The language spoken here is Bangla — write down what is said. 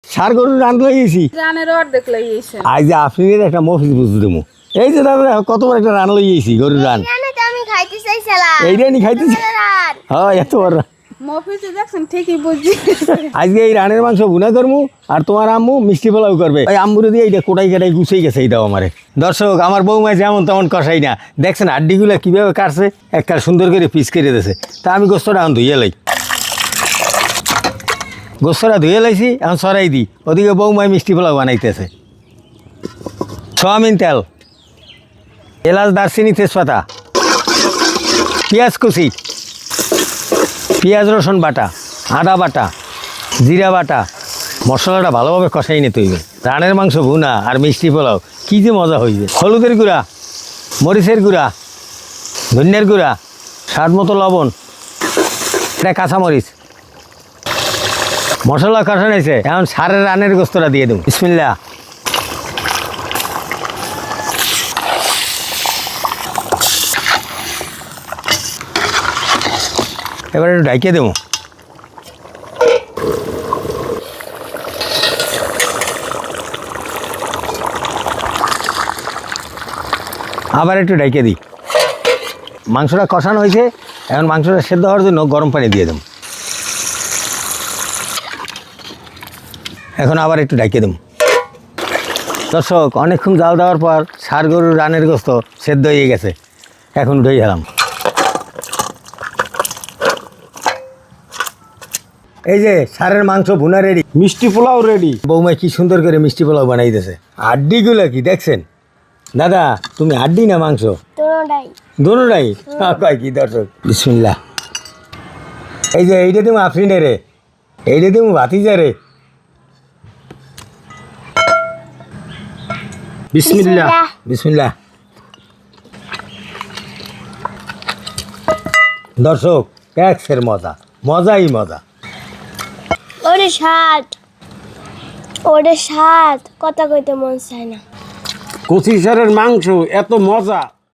সার গরুর রান লইয়েছি রানের অর্ধেক লইয়েছে আজ যে আফরিনের একটা মফিস বুঝতে দেবো এই যে দাদা কত বড় একটা রান লইয়েছি গরুর রান আমি খাইতে চাইছিলাম এইটাই নি খাইতেছি হ্যাঁ এত বড় মফিসে দেখছেন ঠিকই বুঝছি আজকে এই রানের মাংস ভুনা করবো আর তোমার আম্মু মিষ্টি পোলাও করবে এই আম্মুরে দিয়ে এইটা কোটাই কাটাই গুছিয়ে গেছে এইটাও আমারে দর্শক আমার বৌমা যেমন তেমন কষাই না দেখছেন হাড্ডিগুলো কীভাবে কাটছে একটা সুন্দর করে পিস করে দিয়েছে তা আমি গোস্তটা এখন ধুয়ে লাই গোস্তটা ধুয়ে লাইছি এখন সরাই দিই ওদিকে বৌমায় মিষ্টি পোলাও বানাইতেছে সয়াবিন তেল এলাচ দারচিনি তেজপাতা পেঁয়াজ কুচি পেঁয়াজ রসুন বাটা আদা বাটা জিরা বাটা মশলাটা ভালোভাবে কষাই নিতে হইবে রানের মাংস ভুনা আর মিষ্টি পোলাও কী যে মজা হইবে হলুদের গুঁড়া মরিচের গুঁড়া ধনিয়ার গুঁড়া স্বাদ মতো লবণ এটা কাঁচামরিচ মশলা কষা নিয়েছে এখন সারের রানের গোস্তটা দিয়ে দেবো বিসমিল্লাহ এবার একটু ঢাকিয়ে দেবো আবার একটু ঢাকিয়ে দিই মাংসটা কষানো হয়েছে এখন মাংসটা সেদ্ধ হওয়ার জন্য গরম পানি দিয়ে দেবো এখন আবার একটু ঢাকিয়ে দেবো দর্শক অনেকক্ষণ জাল দেওয়ার পর ষাঁড় গরুর রানের গোস্ত সেদ্ধ হয়ে গেছে এখন উঠে গেলাম এই যে ষাঁড়ের মাংস ভুনা রেডি মিষ্টি পোলাও রেডি বৌমা কি সুন্দর করে মিষ্টি পোলাও বানাইতেছে হাড্ডিগুলো কি দেখছেন দাদা তুমি হাড্ডি না মাংস তোরটাই দোনোটাই কয় কি দর্শক বিসমিল্লাহ এই যে এইটা তুমি আফরিনে রে এইটা তুমি ভাতিজা রে বিসমিল্লাহ বিসমিল্লাহ দর্শক ট্যাক্সের মজা মজাই মজা ওরে স্বাদ কথা কইতে মন চায় না কচি সারের মাংস এত মজা